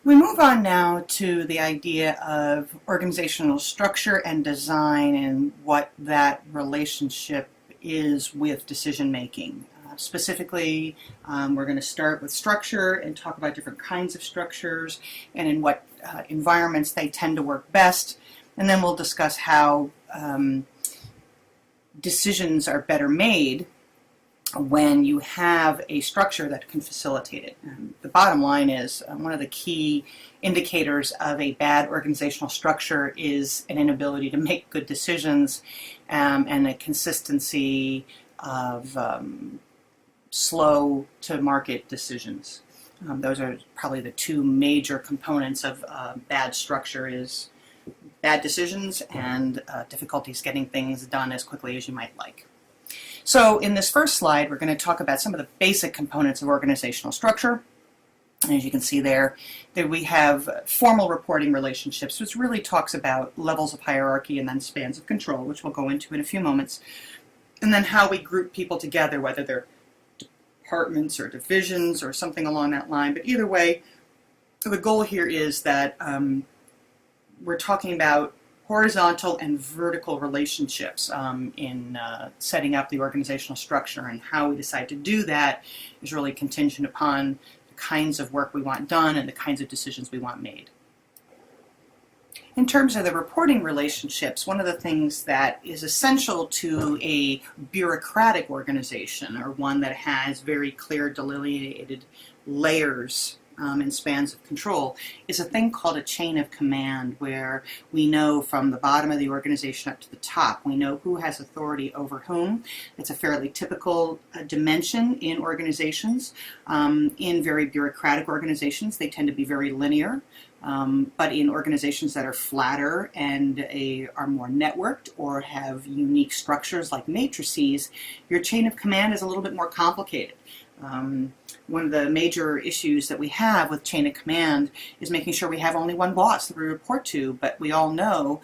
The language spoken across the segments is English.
We move on now to the idea of organizational structure and design and what that relationship is with decision making. Specifically, we're going to start with structure and talk about different kinds of structures and in what environments they tend to work best. And then we'll discuss how decisions are better made when you have a structure that can facilitate it. The bottom line is one of the key indicators of a bad organizational structure is an inability to make good decisions and a consistency of slow to market decisions. Those are probably the two major components of bad structure: is bad decisions and difficulties getting things done as quickly as you might like. So in this first slide, we're going to talk about some of the basic components of organizational structure. And as you can see there we have formal reporting relationships, which really talks about levels of hierarchy and then spans of control, which we'll go into in a few moments. And then how we group people together, whether they're departments or divisions or something along that line. But either way, the goal here is that we're talking about horizontal and vertical relationships in setting up the organizational structure, and how we decide to do that is really contingent upon the kinds of work we want done and the kinds of decisions we want made. In terms of the reporting relationships, one of the things that is essential to a bureaucratic organization, or one that has very clear delineated layers and spans of control, is a thing called a chain of command, where we know from the bottom of the organization up to the top, we know who has authority over whom. It's a fairly typical dimension in organizations. In very bureaucratic organizations, they tend to be very linear. But in organizations that are flatter and are more networked or have unique structures like matrices, your chain of command is a little bit more complicated. One of the major issues that we have with chain of command is making sure we have only one boss that we report to, but we all know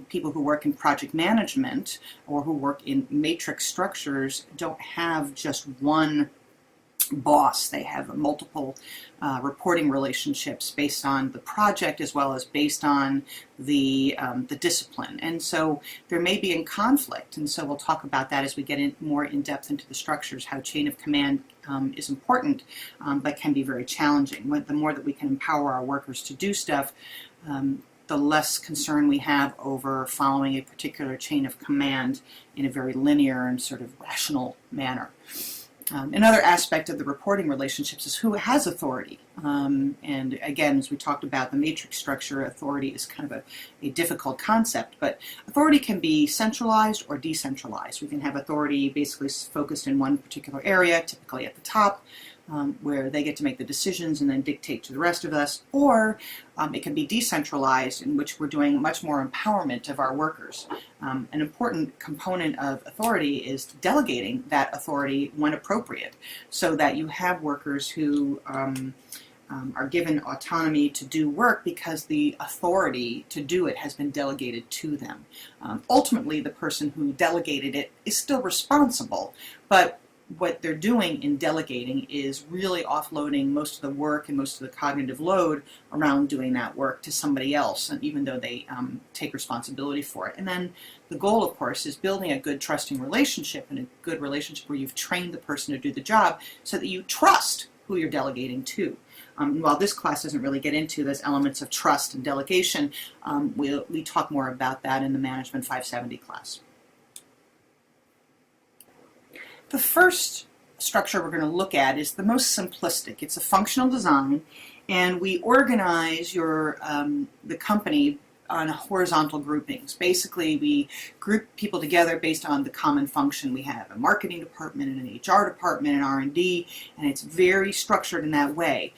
people who work in project management or who work in matrix structures don't have just one boss. They have multiple reporting relationships based on the project as well as based on the discipline, and so there may be in conflict, and so we'll talk about that as we get more in depth into the structures, how chain of command is important but can be very challenging. The more that we can empower our workers to do stuff, the less concern we have over following a particular chain of command in a very linear and sort of rational manner. Another aspect of the reporting relationships is who has authority. And again, as we talked about the matrix structure, authority is kind of a difficult concept, but authority can be centralized or decentralized. We can have authority basically focused in one particular area, typically at the top, where they get to make the decisions and then dictate to the rest of us, or it can be decentralized, in which we're doing much more empowerment of our workers. An important component of authority is delegating that authority when appropriate, so that you have workers who are given autonomy to do work because the authority to do it has been delegated to them. Ultimately, the person who delegated it is still responsible, but what they're doing in delegating is really offloading most of the work and most of the cognitive load around doing that work to somebody else, and even though they take responsibility for it. And then the goal, of course, is building a good trusting relationship, and a good relationship where you've trained the person to do the job so that you trust who you're delegating to. While this class doesn't really get into those elements of trust and delegation, we talk more about that in the Management 570 class. The first structure we're going to look at is the most simplistic. It's a functional design, and we organize the company on horizontal groupings. Basically, we group people together based on the common function. We have a marketing department and an HR department and R&D, and it's very structured in that way.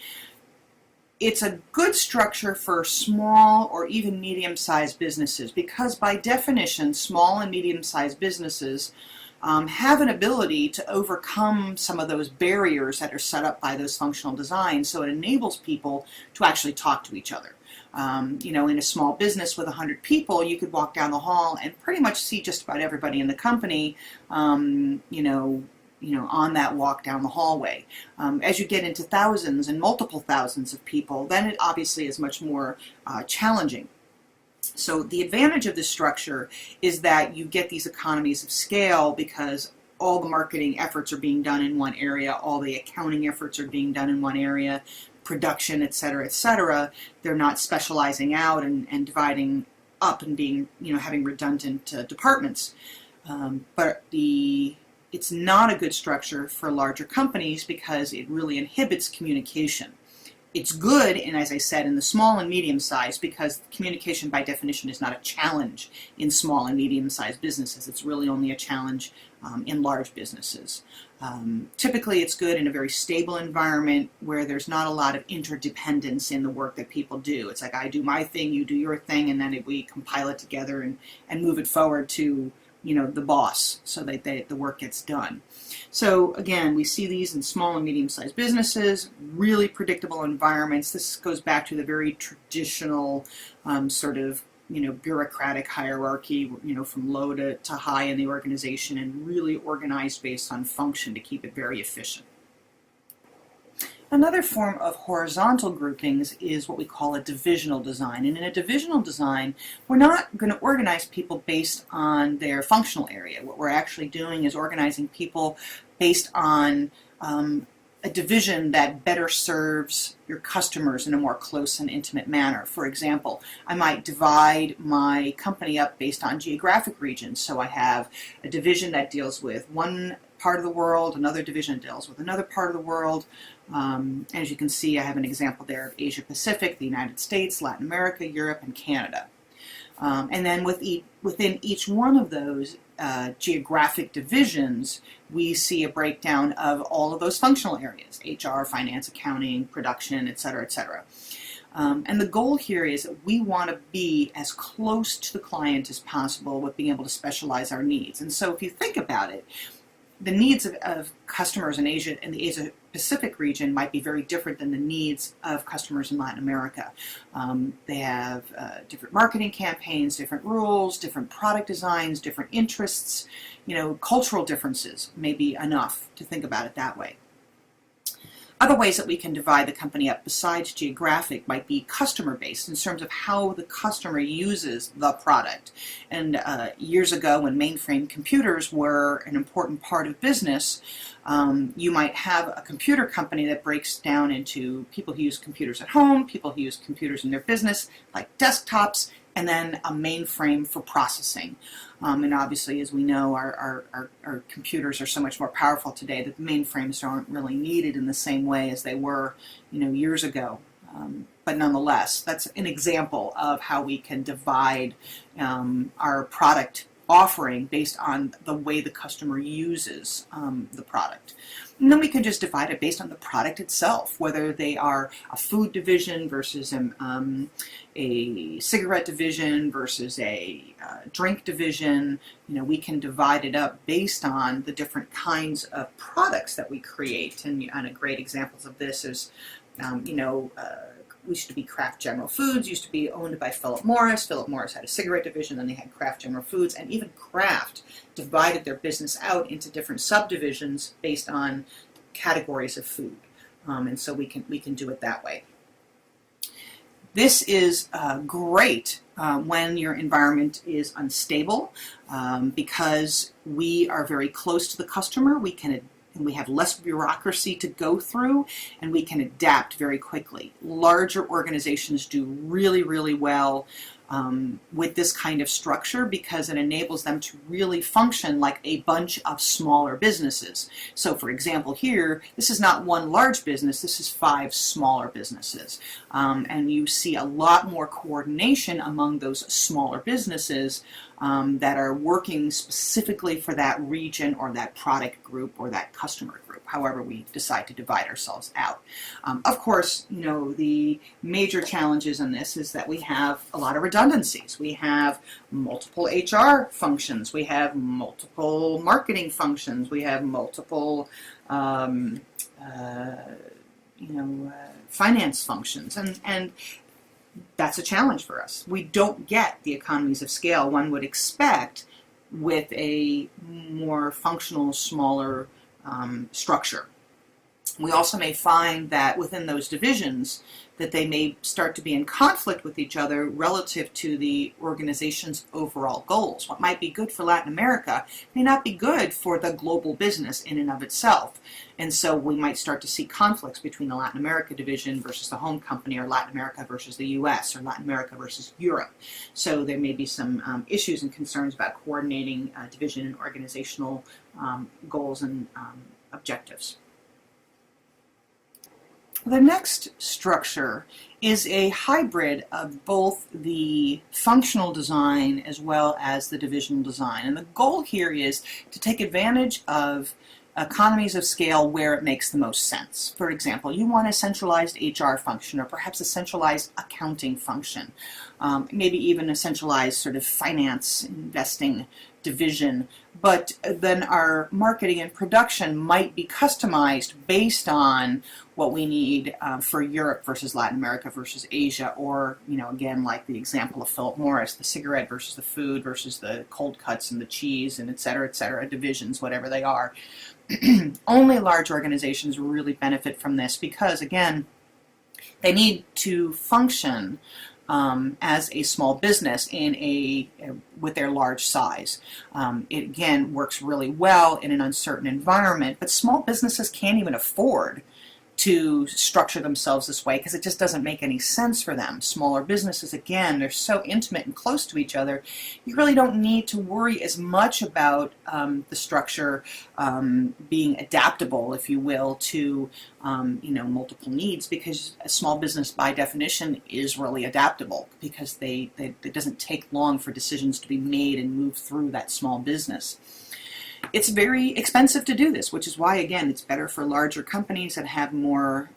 It's a good structure for small or even medium-sized businesses, because by definition, small and medium-sized businesses have an ability to overcome some of those barriers that are set up by those functional designs, so it enables people to actually talk to each other. In a small business with 100 people, you could walk down the hall and pretty much see just about everybody in the company, on that walk down the hallway. As you get into thousands and multiple thousands of people, then it obviously is much more challenging. So the advantage of this structure is that you get these economies of scale because all the marketing efforts are being done in one area, all the accounting efforts are being done in one area, production, et cetera, et cetera. They're not specializing out and dividing up and being, having redundant departments. But it's not a good structure for larger companies because it really inhibits communication. It's good, and as I said, in the small and medium size, because communication by definition is not a challenge in small and medium sized businesses. It's really only a challenge in large businesses. Typically it's good in a very stable environment where there's not a lot of interdependence in the work that people do. It's like I do my thing, you do your thing, and then we compile it together and move it forward to the boss so that the work gets done. So again, we see these in small and medium-sized businesses, really predictable environments. This goes back to the very traditional sort of bureaucratic hierarchy, from low to high in the organization, and really organized based on function to keep it very efficient. Another form of horizontal groupings is what we call a divisional design. And in a divisional design, we're not going to organize people based on their functional area. What we're actually doing is organizing people based on a division that better serves your customers in a more close and intimate manner. For example, I might divide my company up based on geographic regions. So I have a division that deals with one part of the world, another division deals with another part of the world. As you can see, I have an example there of Asia Pacific, the United States, Latin America, Europe, and Canada. And then within each one of those geographic divisions, we see a breakdown of all of those functional areas: HR, finance, accounting, production, et cetera, et cetera. And the goal here is that we want to be as close to the client as possible with being able to specialize our needs. And so if you think about it, the needs of customers in Asia, in the Asia Pacific region, might be very different than the needs of customers in Latin America. They have different marketing campaigns, different rules, different product designs, different interests. Cultural differences may be enough to think about it that way. Other ways that we can divide the company up besides geographic might be customer-based in terms of how the customer uses the product. And years ago, when mainframe computers were an important part of business, you might have a computer company that breaks down into people who use computers at home, people who use computers in their business, like desktops, and then a mainframe for processing. And obviously, as we know, our computers are so much more powerful today that the mainframes aren't really needed in the same way as they were, years ago. But nonetheless, that's an example of how we can divide our product offering based on the way the customer uses the product. And then we can just divide it based on the product itself, whether they are a food division versus a cigarette division versus a drink division. We can divide it up based on the different kinds of products that we create. And great examples of this is, used to be Kraft General Foods, used to be owned by Philip Morris. Philip Morris had a cigarette division, then they had Kraft General Foods, and even Kraft divided their business out into different subdivisions based on categories of food. And so we can do it that way. This is great when your environment is unstable because we are very close to the customer. We have less bureaucracy to go through, and we can adapt very quickly. Larger organizations do really, really well with this kind of structure because it enables them to really function like a bunch of smaller businesses. So for example here, this is not one large business, this is 5 smaller businesses. And you see a lot more coordination among those smaller businesses that are working specifically for that region or that product group or that customer group, however we decide to divide ourselves out. Of course, the major challenges in this is that we have a lot of redundancies. We have multiple HR functions, we have multiple marketing functions, we have multiple finance functions, and that's a challenge for us. We don't get the economies of scale one would expect with a more functional, smaller structure. We also may find that within those divisions that they may start to be in conflict with each other relative to the organization's overall goals. What might be good for Latin America may not be good for the global business in and of itself. And so we might start to see conflicts between the Latin America division versus the home company, or Latin America versus the US, or Latin America versus Europe. So there may be some issues and concerns about coordinating division and organizational goals and objectives. The next structure is a hybrid of both the functional design as well as the divisional design. And the goal here is to take advantage of economies of scale where it makes the most sense. For example, you want a centralized HR function, or perhaps a centralized accounting function, maybe even a centralized sort of finance investing division, but then our marketing and production might be customized based on what we need for Europe versus Latin America versus Asia, or, again, like the example of Philip Morris, the cigarette versus the food versus the cold cuts and the cheese and et cetera, divisions, whatever they are. Only large organizations really benefit from this because, again, they need to function as a small business with their large size. It again works really well in an uncertain environment, but small businesses can't even afford to structure themselves this way because it just doesn't make any sense for them. Smaller businesses, again, they're so intimate and close to each other, you really don't need to worry as much about the structure being adaptable, if you will, to multiple needs, because a small business by definition is really adaptable because it doesn't take long for decisions to be made and move through that small business. It's very expensive to do this, which is why, again, it's better for larger companies that have more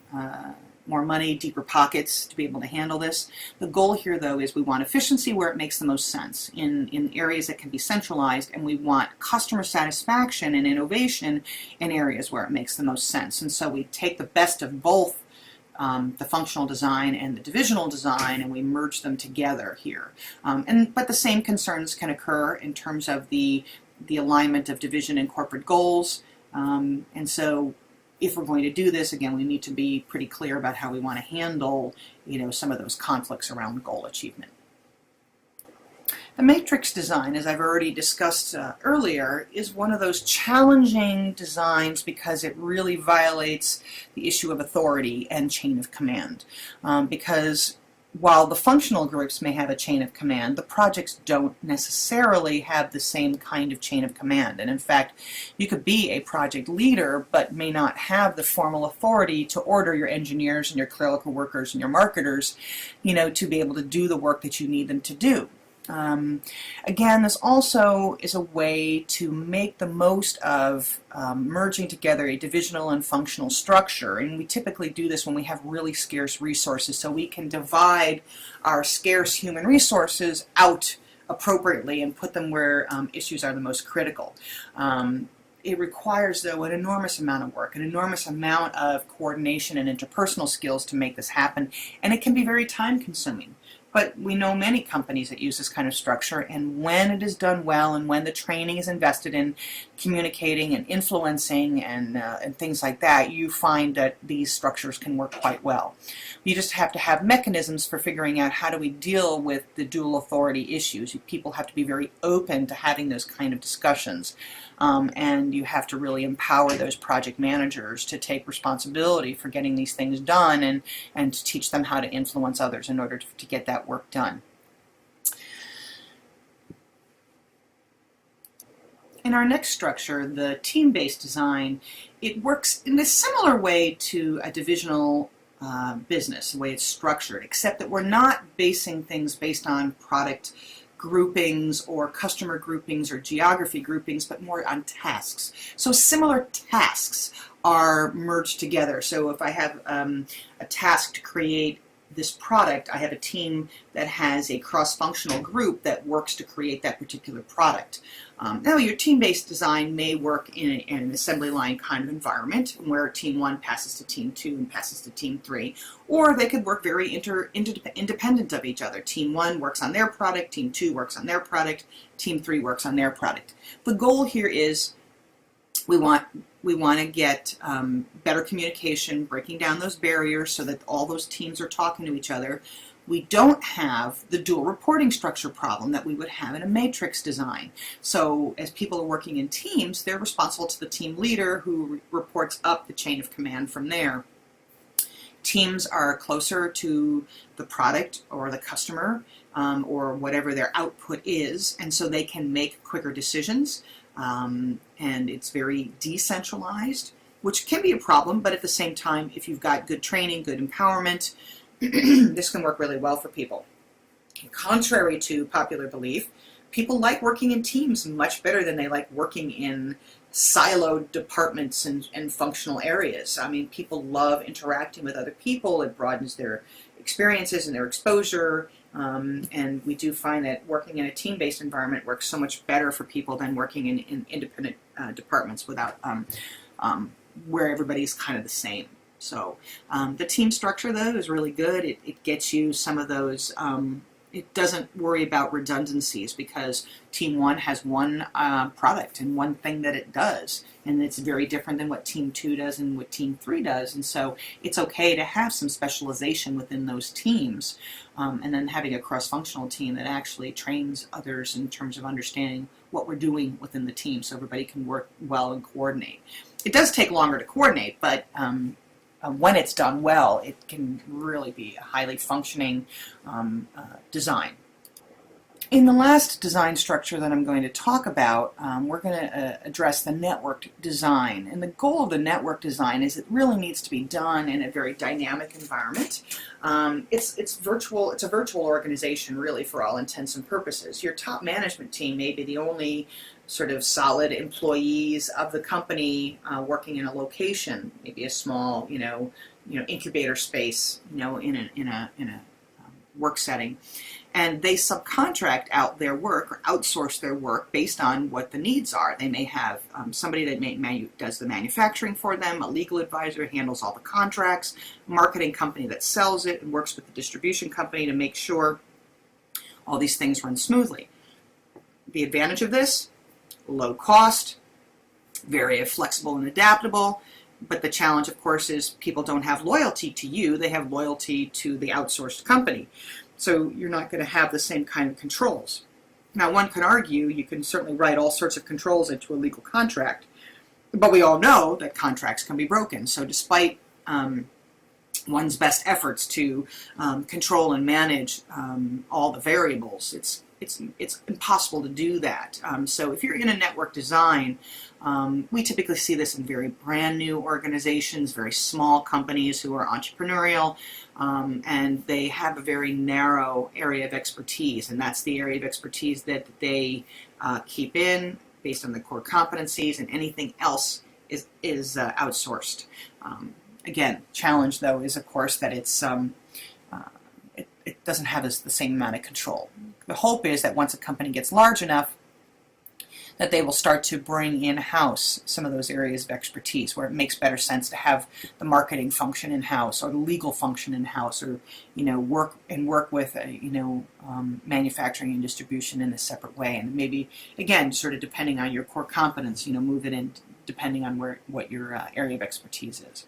money, deeper pockets to be able to handle this. The goal here, though, is we want efficiency where it makes the most sense in areas that can be centralized, and we want customer satisfaction and innovation in areas where it makes the most sense. And so we take the best of both the functional design and the divisional design, and we merge them together here. But the same concerns can occur in terms of the alignment of division and corporate goals. And so if we're going to do this, again, we need to be pretty clear about how we want to handle, some of those conflicts around goal achievement. The matrix design, as I've already discussed earlier, is one of those challenging designs because it really violates the issue of authority and chain of command. Because while the functional groups may have a chain of command, the projects don't necessarily have the same kind of chain of command. And in fact, you could be a project leader but may not have the formal authority to order your engineers and your clerical workers and your marketers, to be able to do the work that you need them to do. Again, this also is a way to make the most of merging together a divisional and functional structure, and we typically do this when we have really scarce resources, so we can divide our scarce human resources out appropriately and put them where issues are the most critical. It requires, though, an enormous amount of work, an enormous amount of coordination and interpersonal skills to make this happen, and it can be very time-consuming. But we know many companies that use this kind of structure, and when it is done well and when the training is invested in communicating and influencing and things like that, you find that these structures can work quite well. You just have to have mechanisms for figuring out how do we deal with the dual authority issues. People have to be very open to having those kind of discussions. And you have to really empower those project managers to take responsibility for getting these things done and to teach them how to influence others in order to get that work done. In our next structure, the team-based design, it works in a similar way to a divisional business, the way it's structured, except that we're not basing things based on product groupings or customer groupings or geography groupings, but more on tasks. So similar tasks are merged together. So if I have a task to create this product, I have a team that has a cross-functional group that works to create that particular product. Now, your team-based design may work in an assembly line kind of environment where Team 1 passes to Team 2 and passes to Team 3, or they could work very independent of each other. Team 1 works on their product, Team 2 works on their product, Team 3 works on their product. The goal here is we want We want to get better communication, breaking down those barriers so that all those teams are talking to each other. We don't have the dual reporting structure problem that we would have in a matrix design. So as people are working in teams, they're responsible to the team leader who reports up the chain of command from there. Teams are closer to the product or the customer or whatever their output is, and so they can make quicker decisions. And it's very decentralized, which can be a problem, but at the same time, if you've got good training, good empowerment, this can work really well for people. Contrary to popular belief, people like working in teams much better than they like working in siloed departments and functional areas. I mean, people love interacting with other people. It broadens their experiences and their exposure. And we do find that working in a team-based environment works so much better for people than working in independent departments without where everybody's kind of the same. So the team structure, though, is really good. It gets you some of those. It doesn't worry about redundancies because Team 1 has one product and one thing that it does, and it's very different than what Team 2 does and what Team 3 does, and so it's okay to have some specialization within those teams, and then having a cross-functional team that actually trains others in terms of understanding what we're doing within the team so everybody can work well and coordinate. It does take longer to coordinate, but when it's done well, it can really be a highly functioning design. In the last design structure that I'm going to talk about, we're going to address the networked design. And the goal of the network design is it really needs to be done in a very dynamic environment. It's a virtual organization, really, for all intents and purposes. Your top management team may be the only sort of solid employees of the company working in a location, maybe a small, incubator space, in a work setting, and they subcontract out their work or outsource their work based on what the needs are. They may have somebody that does the manufacturing for them, a legal advisor who handles all the contracts, a marketing company that sells it and works with the distribution company to make sure all these things run smoothly. The advantage of this: low cost, very flexible and adaptable, but the challenge, of course, is people don't have loyalty to you, they have loyalty to the outsourced company. So you're not going to have the same kind of controls. Now, one could argue you can certainly write all sorts of controls into a legal contract, but we all know that contracts can be broken. So despite one's best efforts to control and manage all the variables, it's impossible to do that. So if you're in a network design, we typically see this in very brand new organizations, very small companies who are entrepreneurial, and they have a very narrow area of expertise, and that's the area of expertise that they keep in based on the core competencies, and anything else is outsourced. Again, challenge though is, of course, that it's it doesn't have the same amount of control. The hope is that once a company gets large enough, that they will start to bring in-house some of those areas of expertise where it makes better sense to have the marketing function in-house or the legal function in-house, or work with manufacturing and distribution in a separate way, and maybe again sort of depending on your core competence, move it in depending on what your area of expertise is.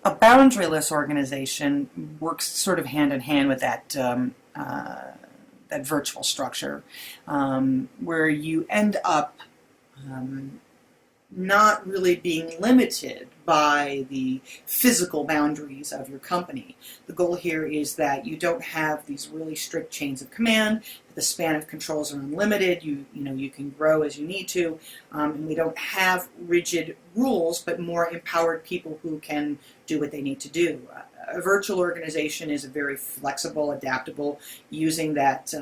A boundaryless organization works sort of hand in hand with that virtual structure, where you end up not really being limited by the physical boundaries of your company. The goal here is that you don't have these really strict chains of command. The span of controls are unlimited. You can grow as you need to, and we don't have rigid rules, but more empowered people who can do what they need to do. A virtual organization is a very flexible, adaptable, using that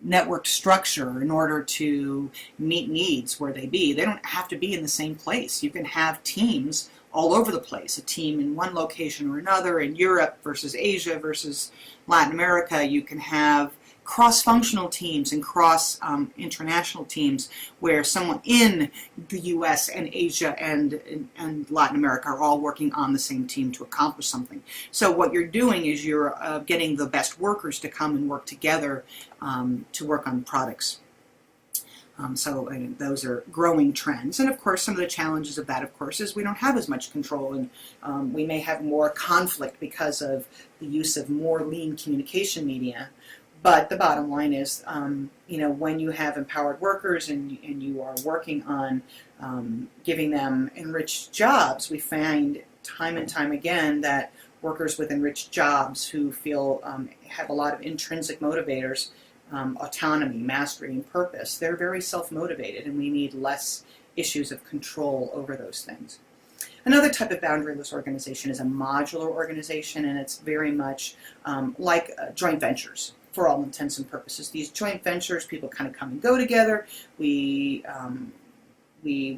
networked structure in order to meet needs where they be. They don't have to be in the same place. You can have teams all over the place, a team in one location or another, in Europe versus Asia versus Latin America. You can have cross-functional teams and cross-international teams where someone in the U.S. and Asia and Latin America are all working on the same team to accomplish something. So what you're doing is you're getting the best workers to come and work together to work on products. So those are growing trends. And of course, some of the challenges of that, of course, is we don't have as much control, and we may have more conflict because of the use of more lean communication media. But the bottom line is, when you have empowered workers and you are working on giving them enriched jobs, we find time and time again that workers with enriched jobs who feel have a lot of intrinsic motivators, autonomy, mastery, and purpose, they're very self-motivated, and we need less issues of control over those things. Another type of boundaryless organization is a modular organization, and it's very much like joint ventures for all intents and purposes. These joint ventures, people kind of come and go together. We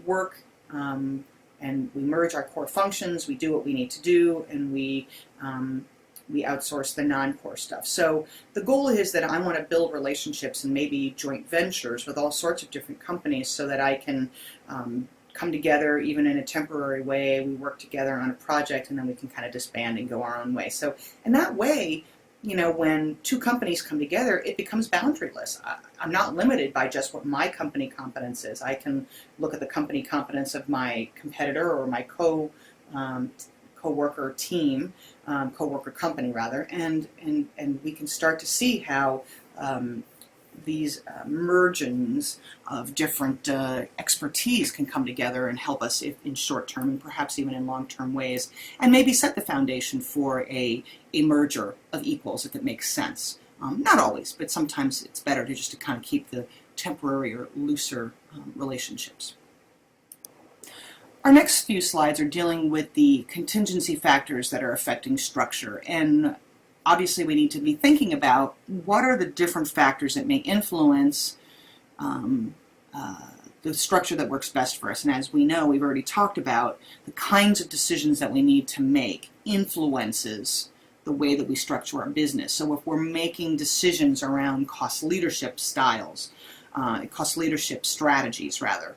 work and we merge our core functions. We do what we need to do, and we outsource the non-core stuff. So the goal is that I want to build relationships and maybe joint ventures with all sorts of different companies so that I can come together even in a temporary way. We work together on a project, and then we can kind of disband and go our own way. So in that way, when two companies come together, it becomes boundaryless. I'm not limited by just what my company competence is. I can look at the company competence of my competitor or my co-worker team, co-worker company rather, and we can start to see how these mergings of different expertise can come together and help us in short-term and perhaps even in long-term ways, and maybe set the foundation for a merger of equals if it makes sense. Not always, but sometimes it's better to kind of keep the temporary or looser relationships. Our next few slides are dealing with the contingency factors that are affecting structure, and obviously we need to be thinking about what are the different factors that may influence the structure that works best for us. And as we know, we've already talked about the kinds of decisions that we need to make influences the way that we structure our business. So if we're making decisions around cost leadership styles, cost leadership strategies rather,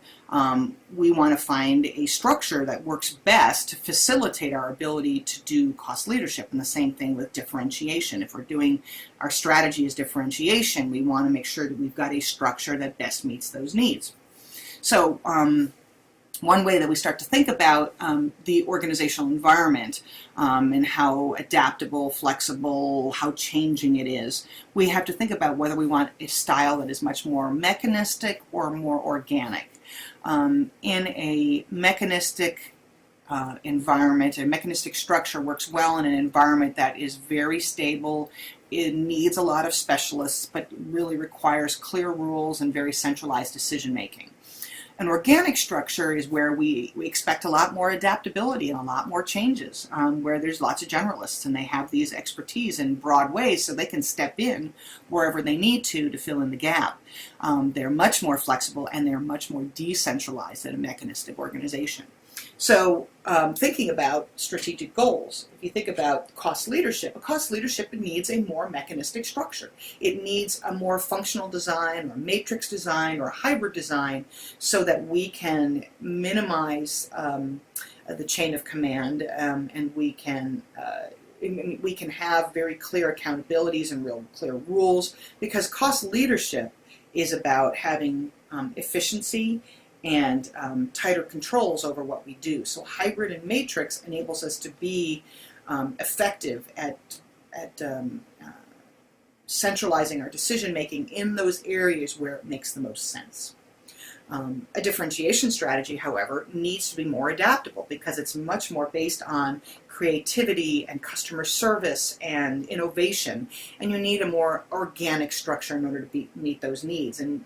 we want to find a structure that works best to facilitate our ability to do cost leadership. And the same thing with differentiation. If we're doing our strategy as differentiation, we want to make sure that we've got a structure that best meets those needs. So one way that we start to think about the organizational environment and how adaptable, flexible, how changing it is, we have to think about whether we want a style that is much more mechanistic or more organic. In a mechanistic environment, a mechanistic structure works well in an environment that is very stable. It needs a lot of specialists, but really requires clear rules and very centralized decision making. An organic structure is where we expect a lot more adaptability and a lot more changes, where there's lots of generalists and they have these expertise in broad ways so they can step in wherever they need to fill in the gap. They're much more flexible and they're much more decentralized than a mechanistic organization. So thinking about strategic goals, if you think about cost leadership, it needs a more mechanistic structure. It needs a more functional design or matrix design or hybrid design so that we can minimize the chain of command and we can have very clear accountabilities and real clear rules, because cost leadership is about having efficiency and tighter controls over what we do. So hybrid and matrix enables us to be effective at centralizing our decision making in those areas where it makes the most sense. A differentiation strategy, however, needs to be more adaptable because it's much more based on creativity and customer service and innovation, and you need a more organic structure in order to meet those needs. And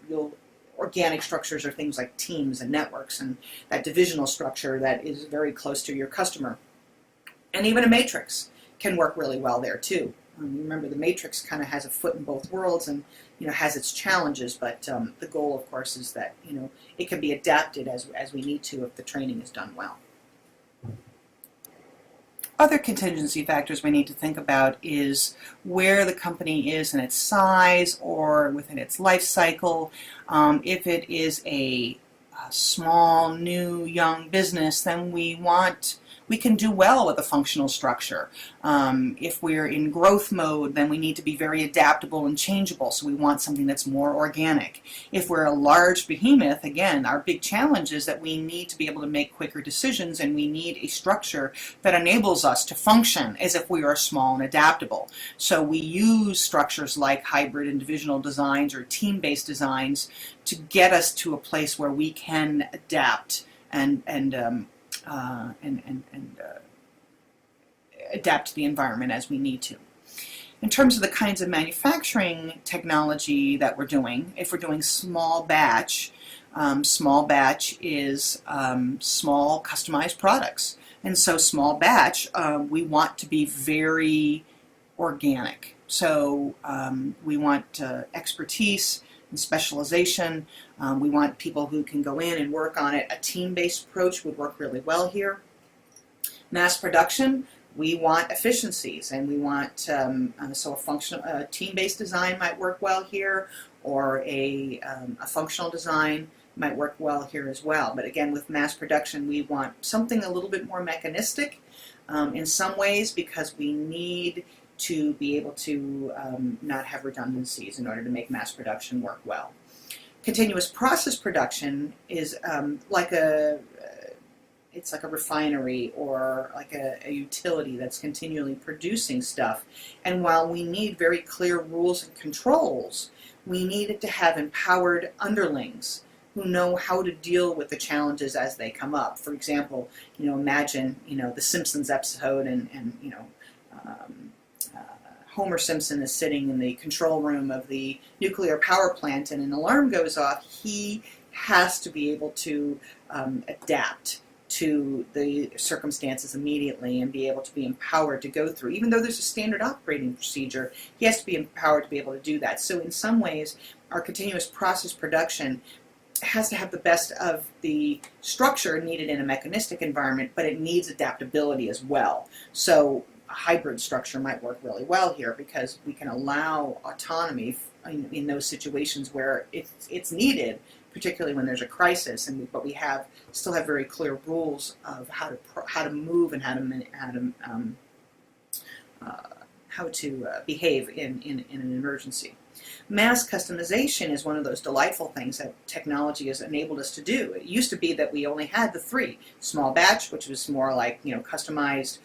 organic structures are things like teams and networks and that divisional structure that is very close to your customer. And even a matrix can work really well there too. Remember, the matrix kind of has a foot in both worlds and has its challenges, but the goal, of course, is that it can be adapted as we need to if the training is done well. Other contingency factors we need to think about is where the company is in its size or within its life cycle. If it is a small, new, young business, then we want we can do well with a functional structure. If we're in growth mode, then we need to be very adaptable and changeable, so we want something that's more organic. If we're a large behemoth, again, our big challenge is that we need to be able to make quicker decisions, and we need a structure that enables us to function as if we are small and adaptable. So we use structures like hybrid and divisional designs or team-based designs to get us to a place where we can adapt and adapt to the environment as we need to. In terms of the kinds of manufacturing technology that we're doing, if we're doing small batch is small customized products. And so small batch, we want to be very organic. So we want expertise and specialization. We want people who can go in and work on it. A team-based approach would work really well here. Mass production, we want efficiencies, and we want so a team-based design might work well here, or a functional design might work well here as well. But again, with mass production, we want something a little bit more mechanistic in some ways, because we need to be able to not have redundancies in order to make mass production work well. Continuous process production is it's like a refinery or like a utility that's continually producing stuff. And while we need very clear rules and controls, we need it to have empowered underlings who know how to deal with the challenges as they come up. For example, imagine, the Simpsons episode, and Homer Simpson is sitting in the control room of the nuclear power plant, and an alarm goes off. He has to be able to adapt to the circumstances immediately and be able to be empowered to go through. Even though there's a standard operating procedure, he has to be empowered to be able to do that. So in some ways, our continuous process production has to have the best of the structure needed in a mechanistic environment, but it needs adaptability as well. So a hybrid structure might work really well here, because we can allow autonomy in those situations where it's needed, particularly when there's a crisis, but we still have very clear rules of how to move and how to behave in an emergency. Mass customization is one of those delightful things that technology has enabled us to do. It used to be that we only had the three: small batch, which was more like customized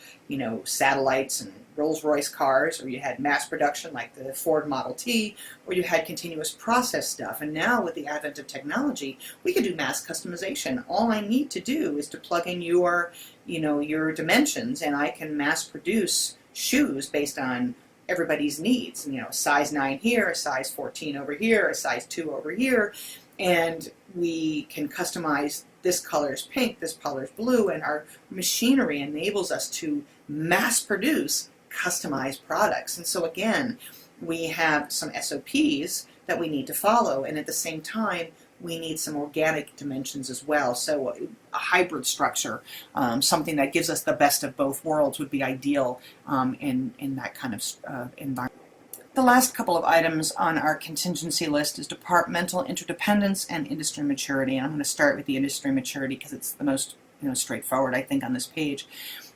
satellites and Rolls-Royce cars, or you had mass production like the Ford Model T, or you had continuous process stuff. And now with the advent of technology, we can do mass customization. All I need to do is to plug in your dimensions, and I can mass produce shoes based on everybody's needs. A size 9 here, a size 14 over here, a size 2 over here, and we can customize this color is pink, this color is blue, and our machinery enables us to mass produce customized products. And so again, we have some SOPs that we need to follow, and at the same time, we need some organic dimensions as well. So a hybrid structure, something that gives us the best of both worlds, would be ideal in that kind of environment. The last couple of items on our contingency list is departmental interdependence and industry maturity. And I'm going to start with the industry maturity because it's the most straightforward, I think, on this page.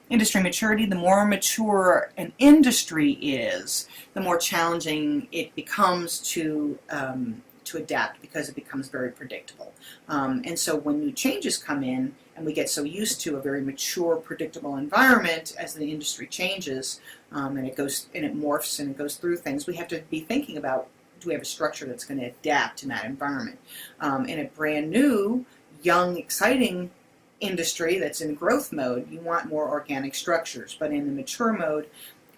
Industry maturity: the more mature an industry is, the more challenging it becomes to adapt, because it becomes very predictable. And so when new changes come in, and we get so used to a very mature, predictable environment as the industry changes, and it morphs and it goes through things, we have to be thinking about, do we have a structure that's going to adapt in that environment? In a brand new, young, exciting industry that's in growth mode, you want more organic structures. But in the mature mode,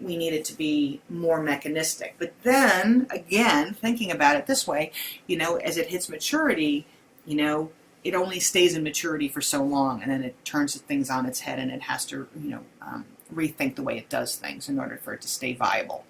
we need it to be more mechanistic. But then, again, thinking about it this way, as it hits maturity, it only stays in maturity for so long, and then it turns things on its head, and it has to, rethink the way it does things in order for it to stay viable.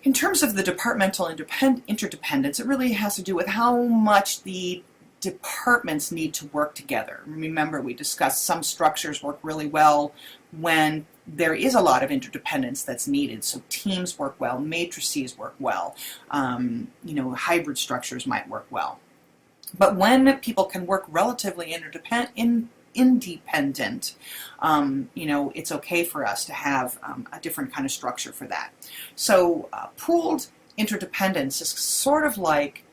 In terms of the departmental interdependence, it really has to do with how much the departments need to work together. Remember, we discussed some structures work really well when there is a lot of interdependence that's needed. So teams work well, matrices work well, hybrid structures might work well. But when people can work relatively independent, it's okay for us to have a different kind of structure for that. So pooled interdependence is sort of like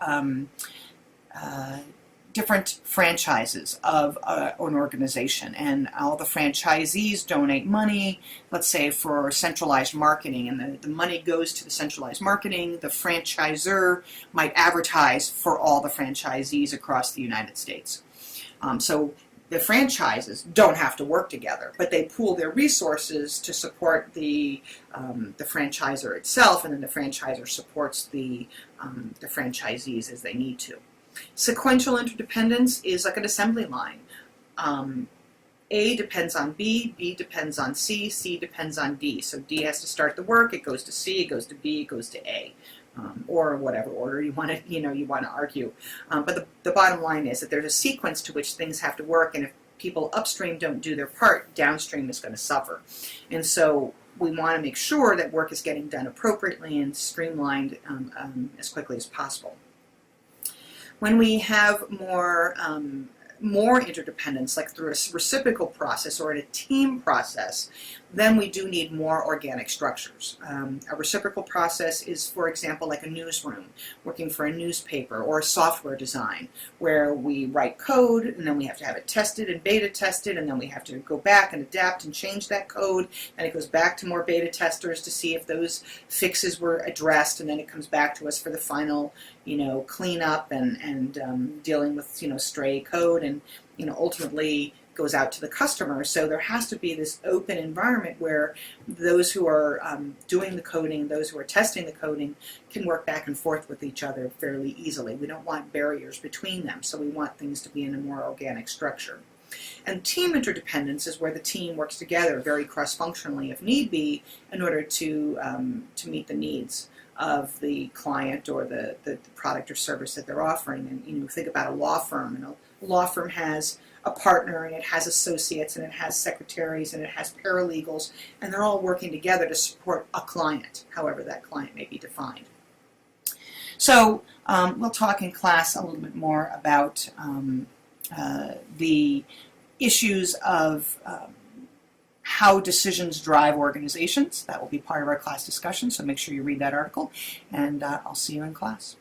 different franchises of an organization, and all the franchisees donate money, let's say for centralized marketing, and the money goes to the centralized marketing. The franchisor might advertise for all the franchisees across the United States. So the franchises don't have to work together, but they pool their resources to support the franchisor itself, and then the franchisor supports the franchisees as they need to. Sequential interdependence is like an assembly line. A depends on B, B depends on C, C depends on D. So D has to start the work, it goes to C, it goes to B, it goes to A, or whatever order you want to argue. But the bottom line is that there's a sequence to which things have to work, and if people upstream don't do their part, downstream is going to suffer. And so we want to make sure that work is getting done appropriately and streamlined as quickly as possible. When we have more interdependence, like through a reciprocal process or in a team process, then we do need more organic structures. A reciprocal process is, for example, like a newsroom, working for a newspaper, or a software design, where we write code, and then we have to have it tested and beta tested, and then we have to go back and adapt and change that code, and it goes back to more beta testers to see if those fixes were addressed, and then it comes back to us for the final cleanup and dealing with stray code, and ultimately goes out to the customer. So there has to be this open environment where those who are doing the coding, those who are testing the coding, can work back and forth with each other fairly easily. We don't want barriers between them, so we want things to be in a more organic structure. And team interdependence is where the team works together very cross-functionally, if need be, in order to meet the needs of the client or the product or service that they're offering. And think about a law firm. A law firm has a partner, and it has associates, and it has secretaries, and it has paralegals, and they're all working together to support a client, however that client may be defined. So we'll talk in class a little bit more about the issues of how decisions drive organizations. That will be part of our class discussion, so make sure you read that article, and I'll see you in class.